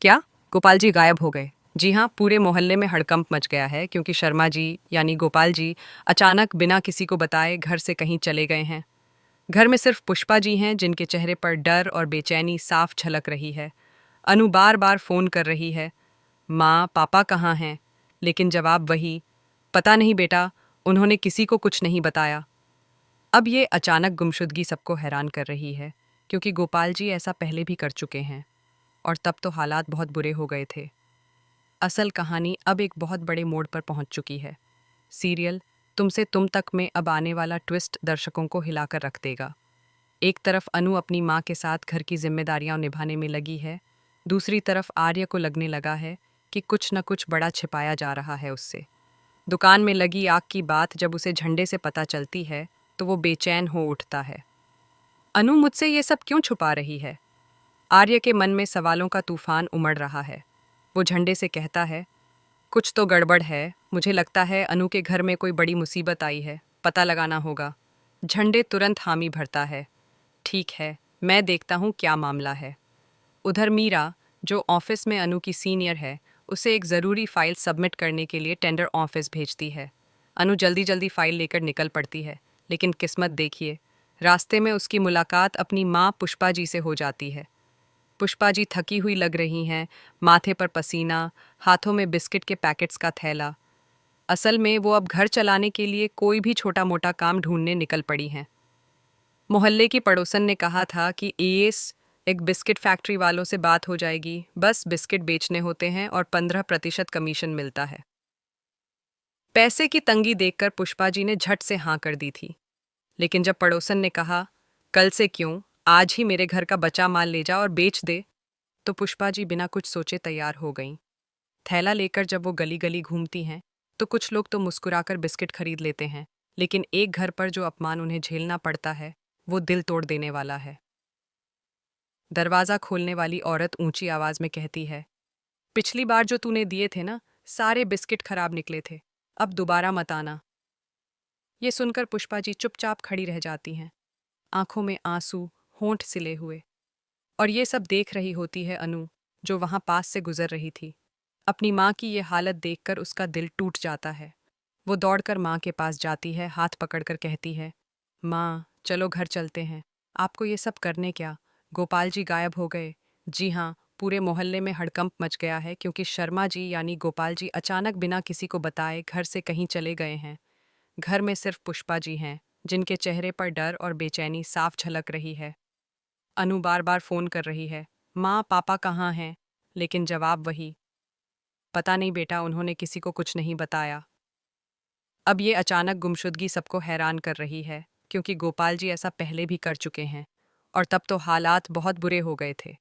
क्या? गोपाल जी गायब हो गए? जी हाँ, पूरे मोहल्ले में हड़कंप मच गया है क्योंकि शर्मा जी यानी गोपाल जी अचानक बिना किसी को बताए घर से कहीं चले गए हैं। घर में सिर्फ पुष्पा जी हैं जिनके चेहरे पर डर और बेचैनी साफ झलक रही है। अनु बार बार फोन कर रही है, माँ पापा कहाँ हैं? लेकिन जवाब वही, पता नहीं बेटा, उन्होंने किसी को कुछ नहीं बताया। अब ये अचानक गुमशुदगी सबको हैरान कर रही है क्योंकि गोपाल जी ऐसा पहले भी कर चुके हैं और तब तो हालात बहुत बुरे हो गए थे। असल कहानी अब एक बहुत बड़े मोड़ पर पहुंच चुकी है। सीरियल तुमसे तुम तक में अब आने वाला ट्विस्ट दर्शकों को हिलाकर रख देगा। एक तरफ अनु अपनी माँ के साथ घर की जिम्मेदारियां निभाने में लगी है, दूसरी तरफ आर्य को लगने लगा है कि कुछ न कुछ बड़ा छिपाया जा रहा है उससे। दुकान में लगी आग की बात जब उसे झंडे से पता चलती है तो वो बेचैन हो उठता है। अनु मुझसे ये सब क्यों छुपा रही है? आर्य के मन में सवालों का तूफान उमड़ रहा है। वो झंडे से कहता है, कुछ तो गड़बड़ है, मुझे लगता है अनु के घर में कोई बड़ी मुसीबत आई है, पता लगाना होगा। झंडे तुरंत हामी भरता है, ठीक है, मैं देखता हूँ क्या मामला है। उधर मीरा, जो ऑफिस में अनु की सीनियर है, उसे एक ज़रूरी फाइल सबमिट करने के लिए टेंडर ऑफिस भेजती है। अनु जल्दी जल्दी फाइल लेकर निकल पड़ती है, लेकिन किस्मत देखिए, रास्ते में उसकी मुलाकात अपनी माँ पुष्पा जी से हो जाती है। पुष्पा जी थकी हुई लग रही हैं, माथे पर पसीना, हाथों में बिस्किट के पैकेट्स का थैला। असल में वो अब घर चलाने के लिए कोई भी छोटा मोटा काम ढूंढने निकल पड़ी हैं। मोहल्ले की पड़ोसन ने कहा था कि एएस एक बिस्किट फैक्ट्री वालों से बात हो जाएगी, बस बिस्किट बेचने होते हैं और 15% कमीशन मिलता है। पैसे की तंगी देखकर पुष्पा जी ने झट से हाँ कर दी थी, लेकिन जब पड़ोसन ने कहा, कल से क्यों, आज ही मेरे घर का बचा माल ले जा और बेच दे, तो पुष्पा जी बिना कुछ सोचे तैयार हो गईं। थैला लेकर जब वो गली गली घूमती हैं तो कुछ लोग तो मुस्कुराकर बिस्किट खरीद लेते हैं, लेकिन एक घर पर जो अपमान उन्हें झेलना पड़ता है वो दिल तोड़ देने वाला है। दरवाज़ा खोलने वाली औरत ऊंची आवाज में कहती है, पिछली बार जो तूने दिए थे ना, सारे बिस्किट खराब निकले थे, अब दोबारा मत आना। ये सुनकर पुष्पा जी चुपचाप खड़ी रह जाती हैं, आंखों में आंसू, होंठ सिले हुए। और ये सब देख रही होती है अनु, जो वहां पास से गुजर रही थी। अपनी माँ की ये हालत देखकर उसका दिल टूट जाता है। वो दौड़कर माँ के पास जाती है, हाथ पकड़कर कहती है, माँ चलो घर चलते हैं। आपको ये सब करने क्या? गोपाल जी गायब हो गए। जी हाँ, पूरे मोहल्ले में हड़कंप मच गया है क्योंकि शर्मा जी यानी गोपाल जी अचानक बिना किसी को बताए घर से कहीं चले गए हैं। घर में सिर्फ पुष्पा जी हैं, जिनके चेहरे पर डर और बेचैनी साफ झलक रही है। अनु बार बार फोन कर रही है, माँ पापा कहाँ हैं? लेकिन जवाब वही, पता नहीं बेटा, उन्होंने किसी को कुछ नहीं बताया। अब ये अचानक गुमशुदगी सबको हैरान कर रही है क्योंकि गोपाल जी ऐसा पहले भी कर चुके हैं और तब तो हालात बहुत बुरे हो गए थे।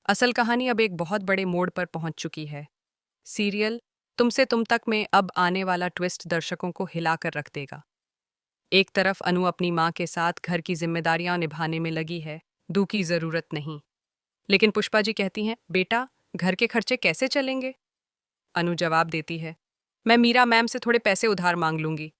असल कहानी अब एक बहुत बड़े मोड़ पर पहुंच चुकी है। सीरियल तुमसे तुम तक में अब आने वाला ट्विस्ट दर्शकों को हिलाकर रख देगा। एक तरफ अनु अपनी माँ के साथ घर की जिम्मेदारियां निभाने में लगी है, दू की जरूरत नहीं। लेकिन पुष्पा जी कहती हैं, बेटा घर के खर्चे कैसे चलेंगे? अनु जवाब देती है, मैं मीरा मैम से थोड़े पैसे उधार मांग लूंगी।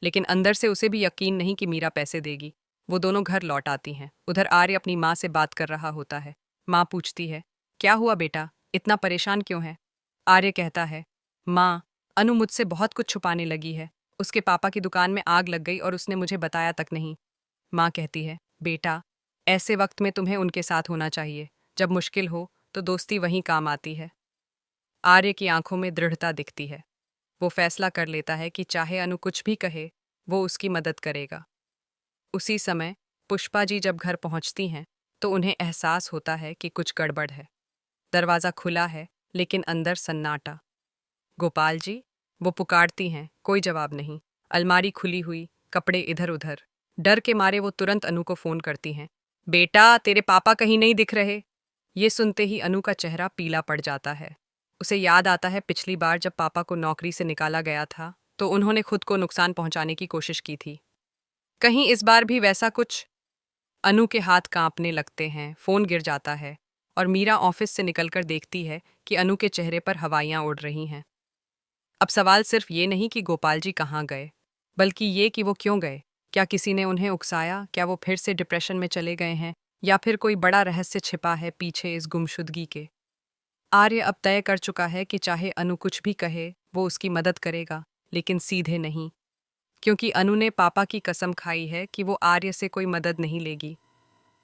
लेकिन अंदर से उसे भी यकीन नहीं कि मीरा पैसे देगी। वो दोनों घर लौट आती हैं। उधर आर्य अपनी माँ से बात कर रहा होता है। माँ पूछती है, क्या हुआ बेटा, इतना परेशान क्यों है? आर्य कहता है, माँ अनु मुझसे बहुत कुछ छुपाने लगी है। उसके पापा की दुकान में आग लग गई और उसने मुझे बताया तक नहीं। माँ कहती है, बेटा ऐसे वक्त में तुम्हें उनके साथ होना चाहिए। जब मुश्किल हो तो दोस्ती वहीं काम आती है। आर्य की आंखों में दृढ़ता दिखती है। वो फैसला कर लेता है कि चाहे अनु कुछ भी कहे, वो उसकी मदद करेगा। उसी समय पुष्पा जी जब घर पहुंचती हैं तो उन्हें एहसास होता है कि कुछ गड़बड़ है। दरवाज़ा खुला है, लेकिन अंदर सन्नाटा। गोपाल जी, वो पुकारती हैं, कोई जवाब नहीं। अलमारी खुली हुई, कपड़े इधर उधर। डर के मारे वो तुरंत अनु को फोन करती हैं, बेटा तेरे पापा कहीं नहीं दिख रहे। ये सुनते ही अनु का चेहरा पीला पड़ जाता है। उसे याद आता है पिछली बार जब पापा को नौकरी से निकाला गया था तो उन्होंने खुद को नुकसान पहुंचाने की कोशिश की थी। कहीं इस बार भी वैसा कुछ? अनु के हाथ कांपने लगते हैं, फोन गिर जाता है और मीरा ऑफिस से निकलकर देखती है कि अनु के चेहरे पर हवाइयां उड़ रही हैं। अब सवाल सिर्फ ये नहीं कि गोपाल जी कहाँ गए, बल्कि ये कि वो क्यों गए। क्या किसी ने उन्हें उकसाया? क्या वो फिर से डिप्रेशन में चले गए हैं? या फिर कोई बड़ा रहस्य छिपा है पीछे इस गुमशुदगी के? आर्य अब तय कर चुका है कि चाहे अनु कुछ भी कहे वो उसकी मदद करेगा, लेकिन सीधे नहीं, क्योंकि अनु ने पापा की कसम खाई है कि वो आर्य से कोई मदद नहीं लेगी।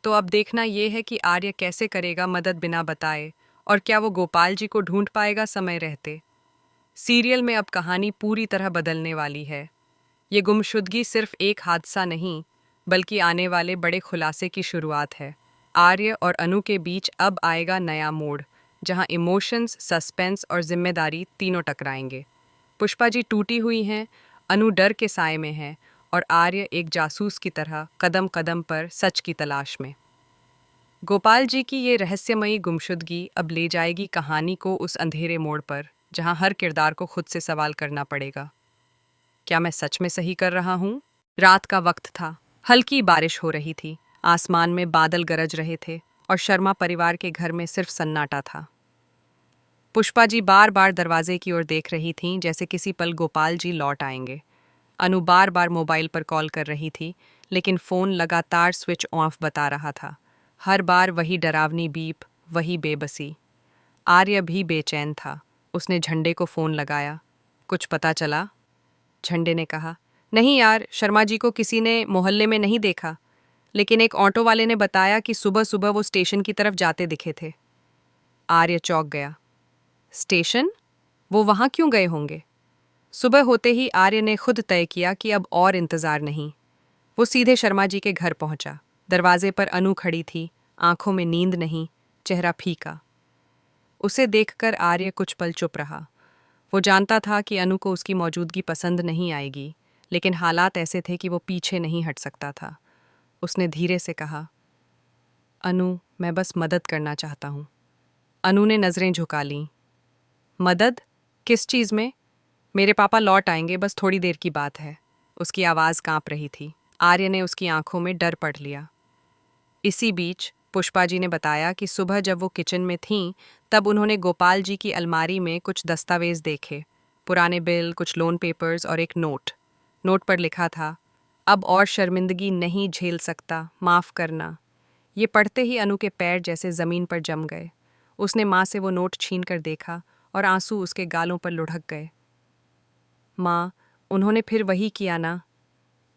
तो अब देखना ये है कि आर्य कैसे करेगा मदद बिना बताए, और क्या वो गोपाल जी को ढूंढ पाएगा समय रहते। सीरियल में अब कहानी पूरी तरह बदलने वाली है। ये गुमशुदगी सिर्फ एक हादसा नहीं, बल्कि आने वाले बड़े खुलासे की शुरुआत है। आर्य और अनु के बीच अब आएगा नया मोड़, जहां इमोशंस, सस्पेंस और जिम्मेदारी तीनों टकराएंगे। पुष्पा जी टूटी हुई हैं, अनु डर के साए में है, और आर्य एक जासूस की तरह कदम कदम पर सच की तलाश में। गोपाल जी की ये रहस्यमयी गुमशुदगी अब ले जाएगी कहानी को उस अंधेरे मोड़ पर, जहां हर किरदार को खुद से सवाल करना पड़ेगा। क्या मैं सच में सही कर रहा हूँ? रात का वक्त था, हल्की बारिश हो रही थी, आसमान में बादल गरज रहे थे, और शर्मा परिवार के घर में सिर्फ सन्नाटा था। पुष्पा जी बार बार दरवाजे की ओर देख रही थीं, जैसे किसी पल गोपाल जी लौट आएंगे। अनु बार बार मोबाइल पर कॉल कर रही थी, लेकिन फ़ोन लगातार स्विच ऑफ बता रहा था। हर बार वही डरावनी बीप, वही बेबसी। आर्य भी बेचैन था। उसने झंडे को फ़ोन लगाया। कुछ पता चला? झंडे ने कहा, नहीं यार, शर्मा जी को किसी ने मोहल्ले में नहीं देखा, लेकिन एक ऑटो वाले ने बताया कि सुबह सुबह वो स्टेशन की तरफ जाते दिखे थे। आर्य चौंक गया। स्टेशन? वो वहाँ क्यों गए होंगे? सुबह होते ही आर्य ने खुद तय किया कि अब और इंतजार नहीं। वो सीधे शर्मा जी के घर पहुंचा। दरवाजे पर अनु खड़ी थी, आंखों में नींद नहीं, चेहरा फीका। उसे देखकर आर्य कुछ पल चुप रहा। वो जानता था कि अनु को उसकी मौजूदगी पसंद नहीं आएगी, लेकिन हालात ऐसे थे कि वो पीछे नहीं हट सकता था। उसने धीरे से कहा, अनु, मैं बस मदद करना चाहता हूँ। अनु ने नज़रें झुका लीं। मदद? किस चीज़ में? मेरे पापा लौट आएंगे, बस थोड़ी देर की बात है। उसकी आवाज़ कांप रही थी। आर्य ने उसकी आंखों में डर पढ़ लिया। इसी बीच पुष्पा जी ने बताया कि सुबह जब वो किचन में थीं, तब उन्होंने गोपाल जी की अलमारी में कुछ दस्तावेज देखे। पुराने बिल, कुछ लोन पेपर्स और एक नोट। नोट पर लिखा था, अब और शर्मिंदगी नहीं झेल सकता, माफ़ करना। ये पढ़ते ही अनु के पैर जैसे ज़मीन पर जम गए। उसने माँ से वो नोट छीन कर देखा, और आंसू उसके गालों पर लुढ़क गए। माँ, उन्होंने फिर वही किया ना?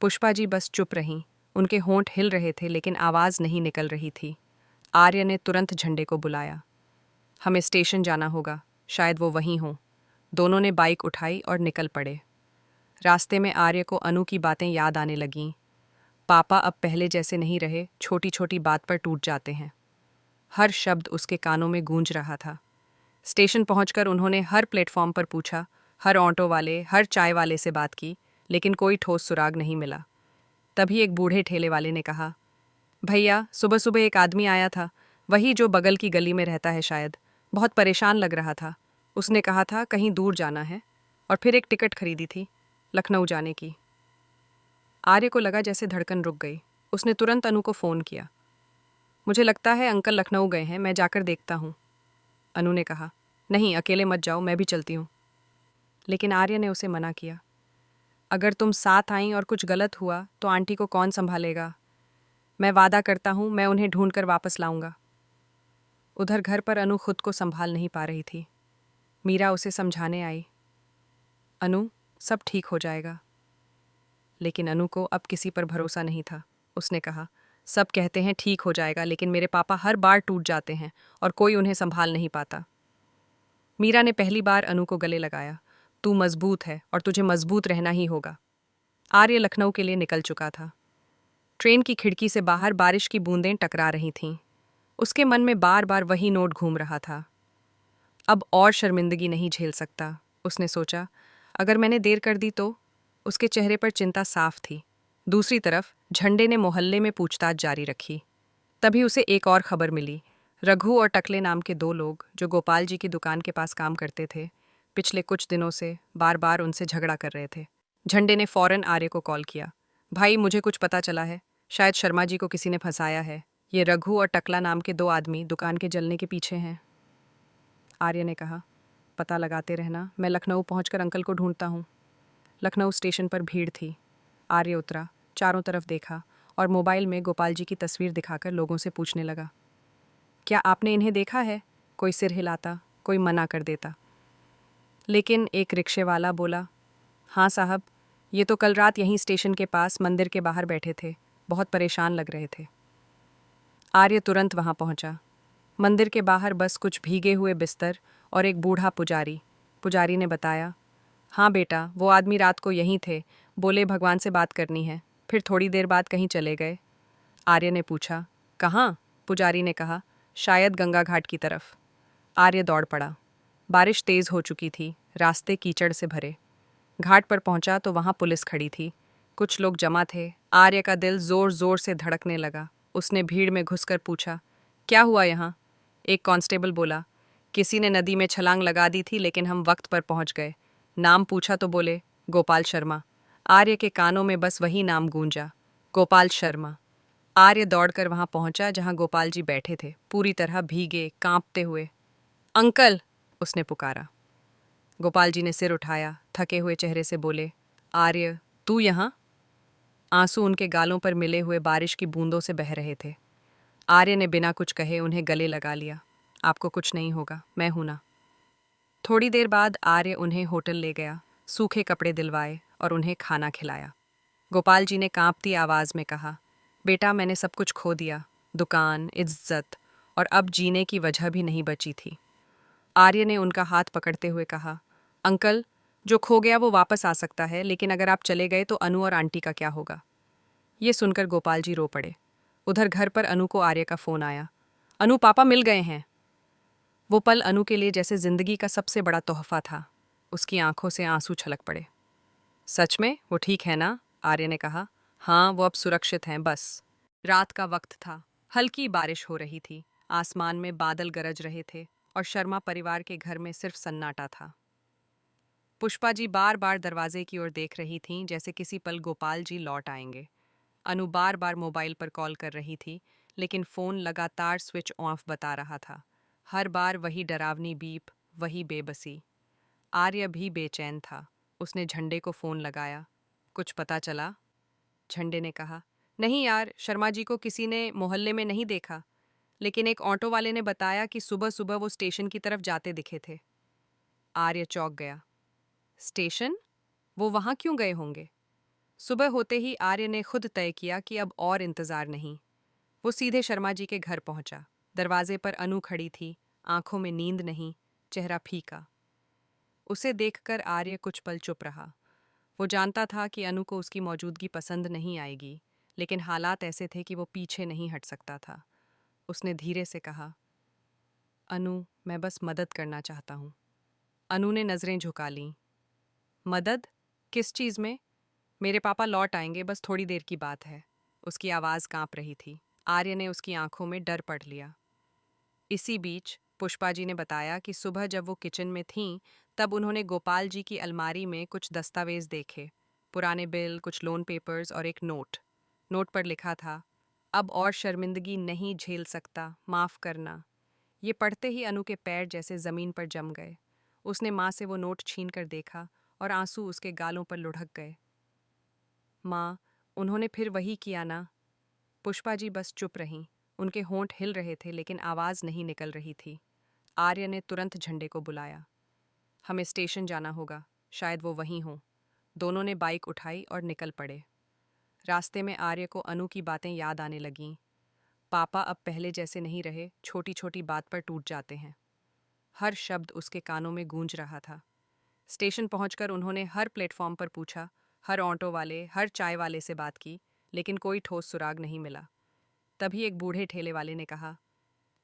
पुष्पा जी बस चुप रहीं। उनके होंठ हिल रहे थे, लेकिन आवाज़ नहीं निकल रही थी। आर्य ने तुरंत झंडे को बुलाया। हमें स्टेशन जाना होगा, शायद वो वहीं हों। दोनों ने बाइक उठाई और निकल पड़े। रास्ते में आर्य को अनु की बातें याद आने लगीं। पापा अब पहले जैसे नहीं रहे, छोटी छोटी बात पर टूट जाते हैं। हर शब्द उसके कानों में गूंज रहा था। स्टेशन पहुंचकर उन्होंने हर प्लेटफॉर्म पर पूछा, हर ऑटो वाले, हर चाय वाले से बात की, लेकिन कोई ठोस सुराग नहीं मिला। तभी एक बूढ़े ठेले वाले ने कहा, भैया, सुबह सुबह एक आदमी आया था, वही जो बगल की गली में रहता है शायद। बहुत परेशान लग रहा था। उसने कहा था कहीं दूर जाना है, और फिर एक टिकट खरीदी थी, लखनऊ जाने की। आर्य को लगा जैसे धड़कन रुक गई। उसने तुरंत अनु को फ़ोन किया। मुझे लगता है अंकल लखनऊ गए हैं, मैं जाकर देखता हूँ। अनु ने कहा, नहीं, अकेले मत जाओ, मैं भी चलती हूँ। लेकिन आर्य ने उसे मना किया। अगर तुम साथ आईं और कुछ गलत हुआ तो आंटी को कौन संभालेगा? मैं वादा करता हूँ, मैं उन्हें ढूंढ कर वापस लाऊंगा। उधर घर पर अनु खुद को संभाल नहीं पा रही थी। मीरा उसे समझाने आई, अनु, सब ठीक हो जाएगा। लेकिन अनु को अब किसी पर भरोसा नहीं था। उसने कहा, सब कहते हैं ठीक हो जाएगा, लेकिन मेरे पापा हर बार टूट जाते हैं और कोई उन्हें संभाल नहीं पाता। मीरा ने पहली बार अनु को गले लगाया। तू मजबूत है और तुझे मजबूत रहना ही होगा। आर्य लखनऊ के लिए निकल चुका था। ट्रेन की खिड़की से बाहर बारिश की बूंदें टकरा रही थीं। उसके मन में बार बार वही नोट घूम रहा था। अब और शर्मिंदगी नहीं झेल सकता, उसने सोचा। अगर मैंने देर कर दी तो? उसके चेहरे पर चिंता साफ थी। दूसरी तरफ झंडे ने मोहल्ले में पूछताछ जारी रखी। तभी उसे एक और खबर मिली। रघु और टकले नाम के दो लोग, जो गोपाल जी की दुकान के पास काम करते थे, पिछले कुछ दिनों से बार बार उनसे झगड़ा कर रहे थे। झंडे ने फौरन आर्य को कॉल किया। भाई, मुझे कुछ पता चला है, शायद शर्मा जी को किसी ने फंसाया है। ये रघु और टकला नाम के दो आदमी दुकान के जलने के पीछे हैं। आर्य ने कहा, पता लगाते रहना, मैं लखनऊ पहुंचकर अंकल को ढूंढता हूँ। लखनऊ स्टेशन पर भीड़ थी। आर्य उतरा, चारों तरफ देखा और मोबाइल में गोपाल जी की तस्वीर दिखाकर लोगों से पूछने लगा, क्या आपने इन्हें देखा है? कोई सिर हिलाता, कोई मना कर देता। लेकिन एक रिक्शे वाला बोला, हाँ साहब, ये तो कल रात यहीं स्टेशन के पास मंदिर के बाहर बैठे थे, बहुत परेशान लग रहे थे। आर्य तुरंत वहां पहुंचा। मंदिर के बाहर बस कुछ भीगे हुए बिस्तर और एक बूढ़ा पुजारी। पुजारी ने बताया, हाँ बेटा, वो आदमी रात को यहीं थे, बोले भगवान से बात करनी है, फिर थोड़ी देर बाद कहीं चले गए। आर्य ने पूछा, कहाँ? पुजारी ने कहा, शायद गंगा घाट की तरफ। आर्य दौड़ पड़ा। बारिश तेज हो चुकी थी, रास्ते कीचड़ से भरे। घाट पर पहुंचा तो वहां पुलिस खड़ी थी, कुछ लोग जमा थे। आर्य का दिल जोर जोर से धड़कने लगा। उसने भीड़ में घुसकर पूछा, क्या हुआ यहाँ? एक कांस्टेबल बोला, किसी ने नदी में छलांग लगा दी थी, लेकिन हम वक्त पर पहुंच गए। नाम पूछा तो बोले, गोपाल शर्मा। आर्य के कानों में बस वही नाम गूंजा, गोपाल शर्मा। आर्य दौड़कर वहां पहुंचा जहां गोपाल जी बैठे थे, पूरी तरह भीगे, कांपते हुए। अंकल, उसने पुकारा। गोपाल जी ने सिर उठाया, थके हुए चेहरे से बोले, आर्य, तू यहाँ? आंसू उनके गालों पर मिले हुए बारिश की बूंदों से बह रहे थे। आर्य ने बिना कुछ कहे उन्हें गले लगा लिया। आपको कुछ नहीं होगा, मैं हूं ना। थोड़ी देर बाद आर्य उन्हें होटल ले गया, सूखे कपड़े दिलवाए और उन्हें खाना खिलाया। गोपाल जी ने कांपती आवाज में कहा, बेटा, मैंने सब कुछ खो दिया, दुकान, इज्जत, और अब जीने की वजह भी नहीं बची थी। आर्य ने उनका हाथ पकड़ते हुए कहा, अंकल, जो खो गया वो वापस आ सकता है, लेकिन अगर आप चले गए तो अनु और आंटी का क्या होगा? ये सुनकर गोपाल जी रो पड़े। उधर घर पर अनु को आर्य का फोन आया। अनु, पापा मिल गए हैं। वो पल अनु के लिए जैसे जिंदगी का सबसे बड़ा तोहफा था। उसकी आंखों से आंसू छलक पड़े। सच में वो ठीक है ना? आर्य ने कहा, हाँ, वो अब सुरक्षित हैं बस। रात का वक्त था, हल्की बारिश हो रही थी, आसमान में बादल गरज रहे थे और शर्मा परिवार के घर में सिर्फ सन्नाटा था। पुष्पा जी बार बार दरवाजे की ओर देख रही थीं, जैसे किसी पल गोपाल जी लौट आएंगे। अनु बार बार मोबाइल पर कॉल कर रही थी, लेकिन फोन लगातार स्विच ऑफ बता रहा था। हर बार वही डरावनी बीप, वही बेबसी। आर्य भी बेचैन था। उसने झंडे को फोन लगाया। कुछ पता चला? झंडे ने कहा, नहीं यार, शर्मा जी को किसी ने मोहल्ले में नहीं देखा, लेकिन एक ऑटो वाले ने बताया कि सुबह सुबह वो स्टेशन की तरफ जाते दिखे थे। आर्य चौंक गया। स्टेशन? वो वहां क्यों गए होंगे? सुबह होते ही आर्य ने खुद तय किया कि अब और इंतजार नहीं। वो सीधे शर्मा जी के घर पहुंचा। दरवाजे पर अनु खड़ी थी, आंखों में नींद नहीं, चेहरा फीका। उसे देखकर आर्य कुछ पल चुप रहा। वो जानता था कि अनु को उसकी मौजूदगी पसंद नहीं आएगी, लेकिन हालात ऐसे थे कि वो पीछे नहीं हट सकता था। उसने धीरे से कहा, अनु, मैं बस मदद करना चाहता हूँ। अनु ने नजरें झुका लीं। मदद? किस चीज में? मेरे पापा लौट आएंगे, बस थोड़ी देर की बात है। उसकी आवाज कांप रही थी। आर्य ने उसकी आंखों में डर पढ़ लिया। इसी बीच पुष्पा जी ने बताया कि सुबह जब वो किचन में थीं, तब उन्होंने गोपाल जी की अलमारी में कुछ दस्तावेज देखे, पुराने बिल, कुछ लोन पेपर्स और एक नोट। नोट पर लिखा था, अब और शर्मिंदगी नहीं झेल सकता, माफ करना। ये पढ़ते ही अनु के पैर जैसे जमीन पर जम गए। उसने माँ से वो नोट छीन कर देखा और आंसू उसके गालों पर लुढ़क गए। माँ, उन्होंने फिर वही किया ना? पुष्पा जी बस चुप रहीं। उनके होंठ हिल रहे थे, लेकिन आवाज नहीं निकल रही थी। आर्य ने तुरंत झंडे को बुलाया। हमें स्टेशन जाना होगा, शायद वो वहीं हो। दोनों ने बाइक उठाई और निकल पड़े। रास्ते में आर्य को अनु की बातें याद आने लगीं। पापा अब पहले जैसे नहीं रहे, छोटी छोटी बात पर टूट जाते हैं। हर शब्द उसके कानों में गूंज रहा था। स्टेशन पहुंचकर उन्होंने हर प्लेटफॉर्म पर पूछा, हर ऑटो वाले, हर चाय वाले से बात की, लेकिन कोई ठोस सुराग नहीं मिला। तभी एक बूढ़े ठेले वाले ने कहा,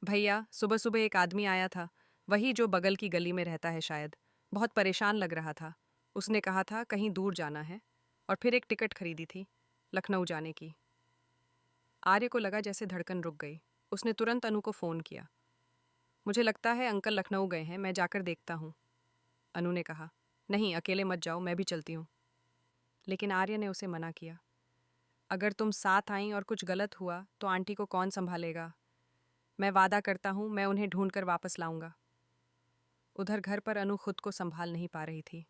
भैया, सुबह सुबह एक आदमी आया था, वही जो बगल की गली में रहता है शायद। बहुत परेशान लग रहा था। उसने कहा था कहीं दूर जाना है, और फिर एक टिकट खरीदी थी, लखनऊ जाने की। आर्य को लगा जैसे धड़कन रुक गई। उसने तुरंत अनु को फ़ोन किया। मुझे लगता है अंकल लखनऊ गए हैं, मैं जाकर देखता हूँ। अनु ने कहा, नहीं, अकेले मत जाओ, मैं भी चलती हूँ। लेकिन आर्य ने उसे मना किया। अगर तुम साथ आई और कुछ गलत हुआ तो आंटी को कौन संभालेगा? मैं वादा करता हूँ, मैं उन्हें ढूंढ कर वापस लाऊंगा। उधर घर पर अनु खुद को संभाल नहीं पा रही थी।